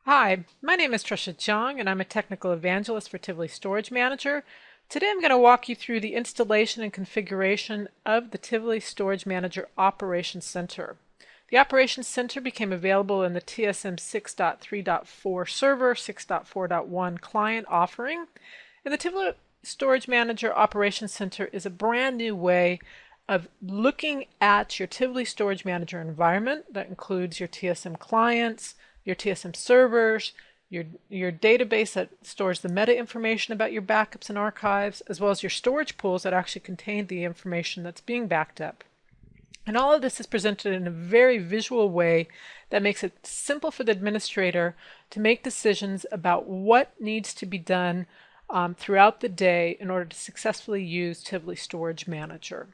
Hi, my name is Trisha Chung, and I'm a technical evangelist for Tivoli Storage Manager. Today I'm going to walk you through the installation and configuration of the Tivoli Storage Manager Operations Center. The Operations Center became available in the TSM 6.3.4 server, 6.4.1 client offering, and the Tivoli Storage Manager Operations Center is a brand new way of looking at your Tivoli Storage Manager environment. That includes your TSM clients, your TSM servers, your database that stores the meta information about your backups and archives, as well as your storage pools that actually contain the information that's being backed up. And all of this is presented in a very visual way that makes it simple for the administrator to make decisions about what needs to be done throughout the day in order to successfully use Tivoli Storage Manager.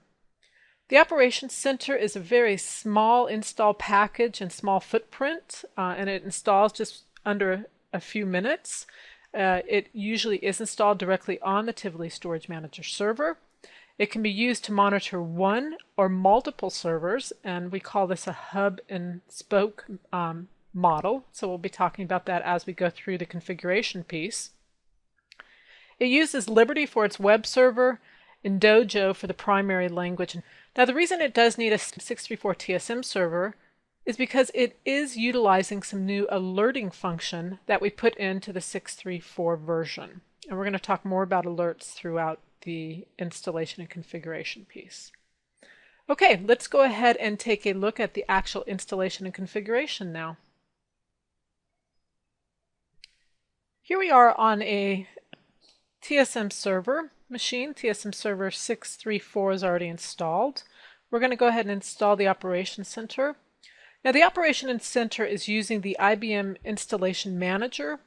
The Operations Center is a very small install package and small footprint, and it installs just under a few minutes. It usually is installed directly on the Tivoli Storage Manager server. It can be used to monitor one or multiple servers, and we call this a hub and spoke model. So we'll be talking about that as we go through the configuration piece. It uses Liberty for its web server and Dojo for the primary language. Now, the reason it does need a 634 TSM server is because it is utilizing some new alerting function that we put into the 634 version. And we're going to talk more about alerts throughout the installation and configuration piece. Okay, let's go ahead and take a look at the actual installation and configuration now. Here we are on a TSM server machine. TSM server 634 is already installed. We're going to go ahead and install the Operations Center. Now, the Operations Center is using the IBM Installation Manager.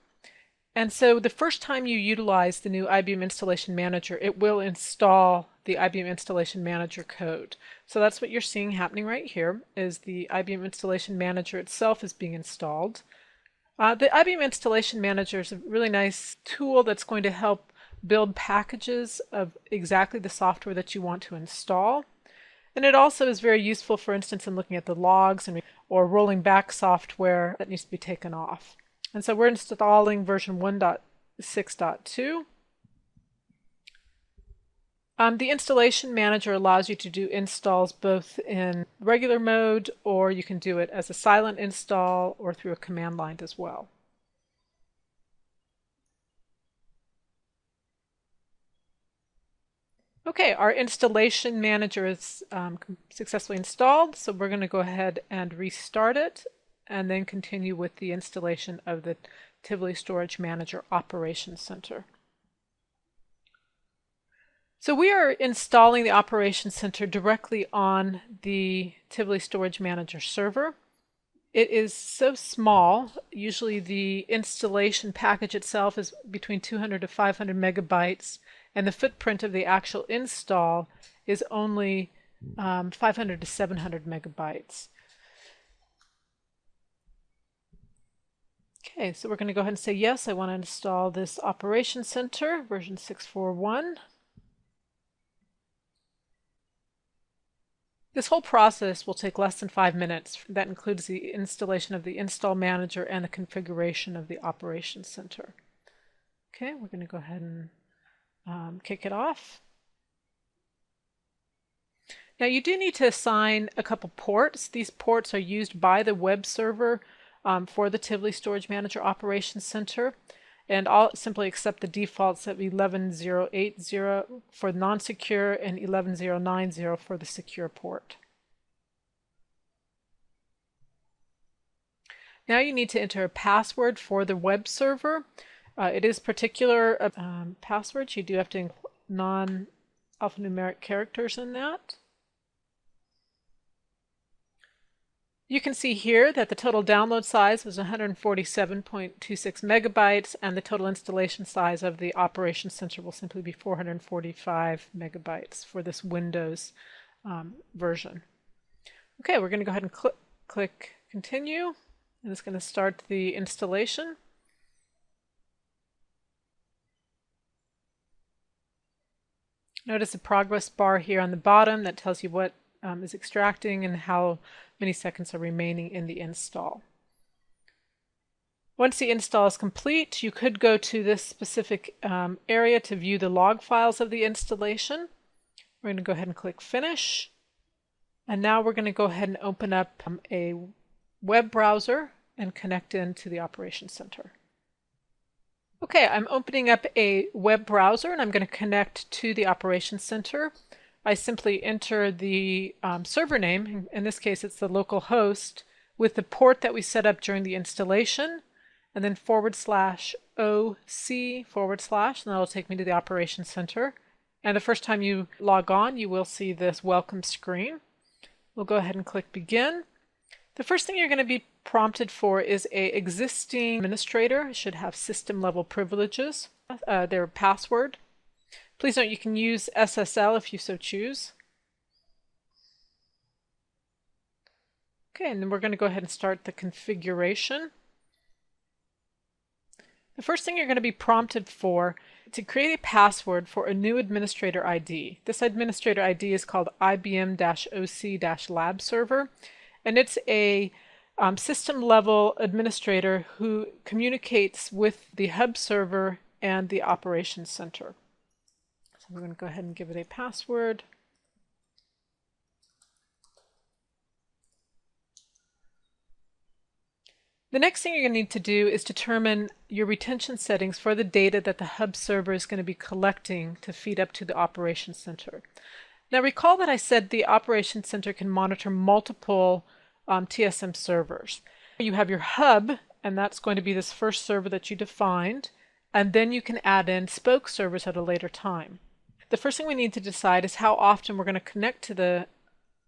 And so the first time you utilize the new IBM Installation Manager, it will install the IBM Installation Manager code. So that's what you're seeing happening right here, is the IBM Installation Manager itself is being installed. The IBM Installation Manager is a really nice tool that's going to help build packages of exactly the software that you want to install. And it also is very useful, for instance, in looking at the logs or rolling back software that needs to be taken off. And so we're installing version 1.6.2. The Installation Manager allows you to do installs both in regular mode, or you can do it as a silent install or through a command line as well. Okay, our Installation Manager is successfully installed, so we're going to go ahead and restart it and then continue with the installation of the Tivoli Storage Manager Operations Center. So we are installing the Operations Center directly on the Tivoli Storage Manager server. It is so small. Usually the installation package itself is between 200 to 500 megabytes, and the footprint of the actual install is only 500 to 700 megabytes. Okay, so we're going to go ahead and say yes, I want to install this Operations Center version 641. This whole process will take less than 5 minutes. That includes the installation of the Install Manager and the configuration of the Operations Center. Okay, we're going to go ahead and kick it off. Now, you do need to assign a couple ports. These ports are used by the web server for the Tivoli Storage Manager Operations Center, and I'll simply accept the defaults of 11080 for non-secure and 11090 for the secure port. Now you need to enter a password for the web server. It is particular passwords. You do have to include non-alphanumeric characters in that. You can see here that the total download size was 147.26 megabytes, and the total installation size of the Operations Center will simply be 445 megabytes for this Windows version. Okay, we're going to go ahead and click Continue, and it's going to start the installation. Notice the progress bar here on the bottom that tells you what is extracting and how many seconds are remaining in the install. Once the install is complete, you could go to this specific area to view the log files of the installation. We're going to go ahead and click Finish. And now we're going to go ahead and open up a web browser and connect into the Operations Center. Okay, I'm opening up a web browser and I'm going to connect to the Operations Center. I simply enter the server name, in this case it's the local host, with the port that we set up during the installation, and then /OC/, and that'll take me to the Operations Center. And the first time you log on, you will see this welcome screen. We'll go ahead and click Begin. The first thing you're going to be prompted for is an existing administrator. It should have system level privileges, their password. Please note you can use SSL if you so choose. Okay, and then we're going to go ahead and start the configuration. The first thing you're going to be prompted for is to create a password for a new administrator ID. This administrator ID is called IBM-OC-Lab Server, and it's a system level administrator who communicates with the hub server and the Operations Center. So we're going to go ahead and give it a password. The next thing you're going to need to do is determine your retention settings for the data that the hub server is going to be collecting to feed up to the Operations Center. Now recall that I said the Operations Center can monitor multiple TSM servers. You have your hub, and that's going to be this first server that you defined, and then you can add in spoke servers at a later time. The first thing we need to decide is how often we're going to connect to the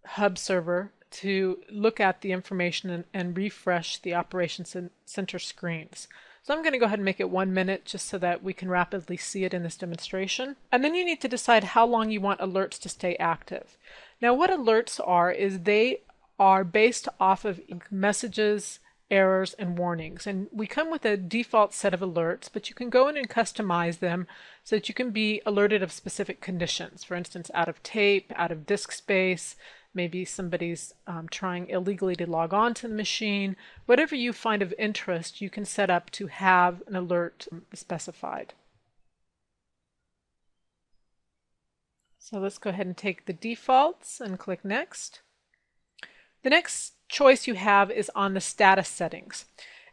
hub server to look at the information and refresh the Operations Center screens. So I'm going to go ahead and make it 1 minute just so that we can rapidly see it in this demonstration. And then you need to decide how long you want alerts to stay active. Now what alerts are is they are based off of messages, errors, and warnings. And we come with a default set of alerts, but you can go in and customize them so that you can be alerted of specific conditions. For instance, out of tape, out of disk space, maybe somebody's trying illegally to log on to the machine. Whatever you find of interest, you can set up to have an alert specified. So let's go ahead and take the defaults and click Next. The next choice you have is on the status settings.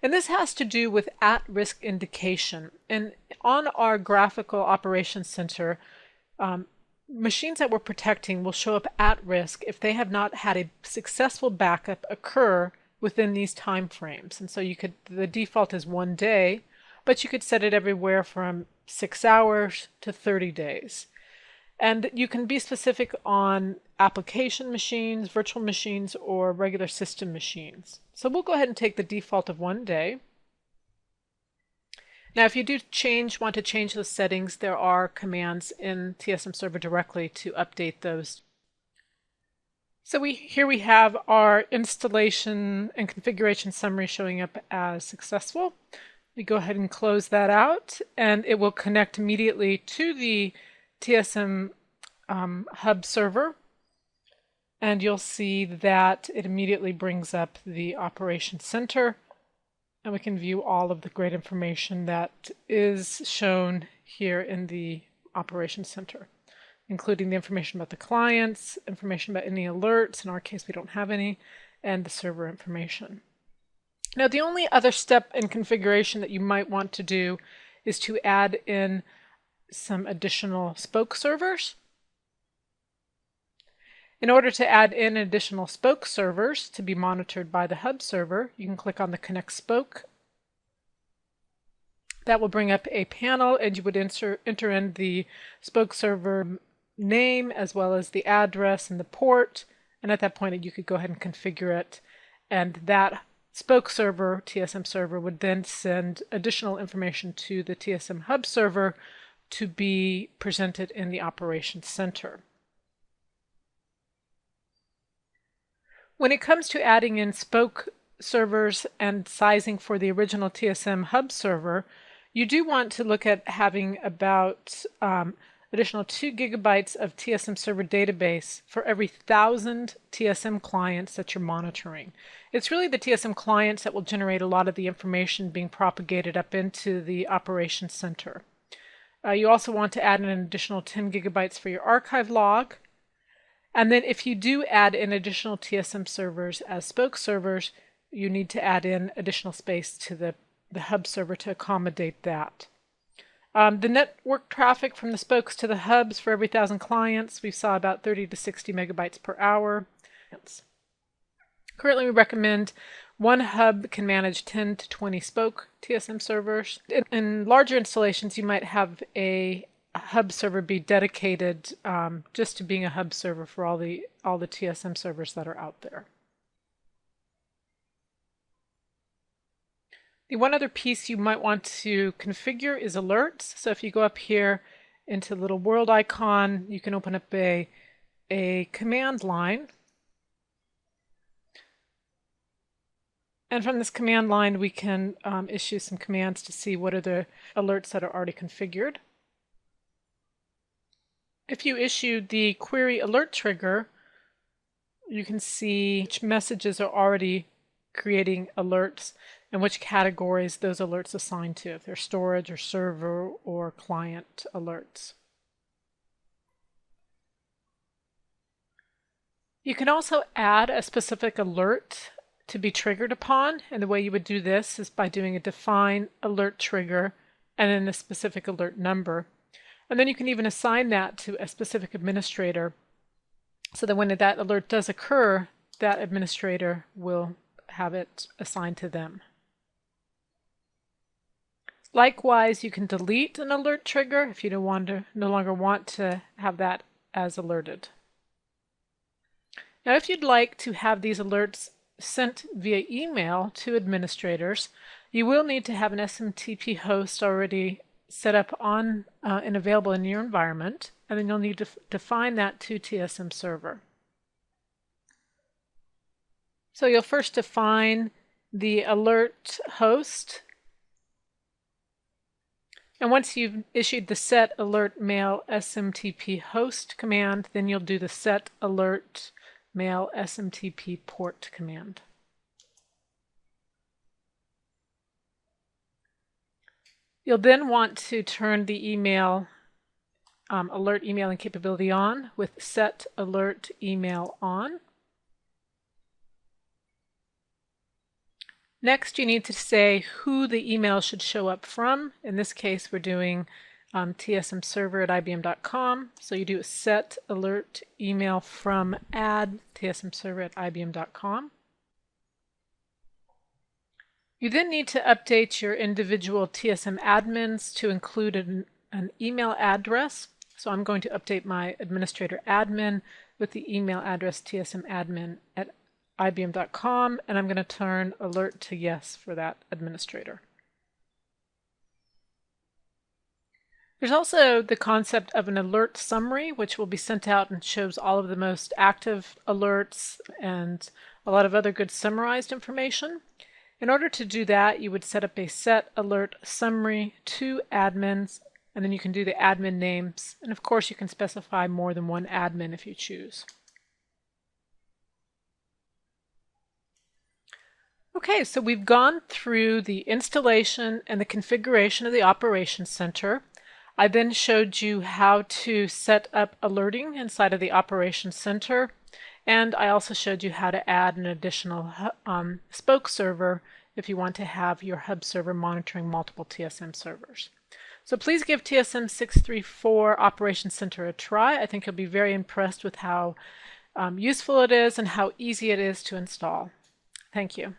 And this has to do with at-risk indication. And on our graphical Operations Center, machines that we're protecting will show up at risk if they have not had a successful backup occur within these time frames. And so the default is 1 day, but you could set it everywhere from 6 hours to 30 days. And you can be specific on application machines, virtual machines, or regular system machines. So we'll go ahead and take the default of 1 day. Now, if you do want to change those settings, there are commands in TSM Server directly to update those. So here we have our installation and configuration summary showing up as successful. We go ahead and close that out, and it will connect immediately to the TSM hub server. And you'll see that it immediately brings up the Operations Center. And we can view all of the great information that is shown here in the Operations Center, including the information about the clients, information about any alerts, in our case we don't have any, and the server information. Now the only other step in configuration that you might want to do is to add in some additional spoke servers. In order to add in additional spoke servers to be monitored by the hub server, you can click on the Connect Spoke. That will bring up a panel, and you would enter in the spoke server name as well as the address and the port. And at that point, you could go ahead and configure it. And that spoke server, TSM server, would then send additional information to the TSM hub server to be presented in the Operations Center. When it comes to adding in spoke servers and sizing for the original TSM hub server, you do want to look at having about additional 2 gigabytes of TSM server database for every 1,000 TSM clients that you're monitoring. It's really the TSM clients that will generate a lot of the information being propagated up into the operations center. You also want to add in an additional 10 gigabytes for your archive log. And then if you do add in additional TSM servers as spoke servers, you need to add in additional space to the hub server to accommodate that. The network traffic from the spokes to the hubs for every 1,000 clients, we saw about 30 to 60 megabytes per hour. Currently, we recommend one hub can manage 10 to 20 spoke TSM servers. In larger installations, you might have a hub server be dedicated just to being a hub server for all the TSM servers that are out there. The one other piece you might want to configure is alerts. So if you go up here into the little world icon, you can open up a command line. And from this command line, we can issue some commands to see what are the alerts that are already configured. If you issue the query alert trigger, you can see which messages are already creating alerts and which categories those alerts assign to, if they're storage or server or client alerts. You can also add a specific alert to be triggered upon, and the way you would do this is by doing a define alert trigger and then a specific alert number. And then you can even assign that to a specific administrator so that when that alert does occur, that administrator will have it assigned to them. Likewise, you can delete an alert trigger if you no longer want to have that as alerted. Now, if you'd like to have these alerts sent via email to administrators, you will need to have an SMTP host already set up on and available in your environment, and then you'll need to define that to TSM server. So you'll first define the alert host, and once you've issued the set alert mail SMTP host command, then you'll do the set alert mail SMTP port command. You'll then want to turn the email alert emailing capability on with set alert email on. Next, you need to say who the email should show up from. In this case, we're doing TSM server at IBM.com. So you do a set alert email from add TSM server at IBM.com. You then need to update your individual TSM admins to include an email address. So I'm going to update my administrator admin with the email address tsmadmin at IBM.com, and I'm going to turn alert to yes for that administrator. There's also the concept of an alert summary, which will be sent out and shows all of the most active alerts and a lot of other good summarized information. In order to do that, you would set up a set alert summary to admins, and then you can do the admin names. And of course, you can specify more than one admin if you choose. Okay, so we've gone through the installation and the configuration of the Operations Center. I then showed you how to set up alerting inside of the Operations Center, and I also showed you how to add an additional spoke server if you want to have your hub server monitoring multiple TSM servers. So please give TSM 634 Operations Center a try. I think you'll be very impressed with how useful it is and how easy it is to install. Thank you.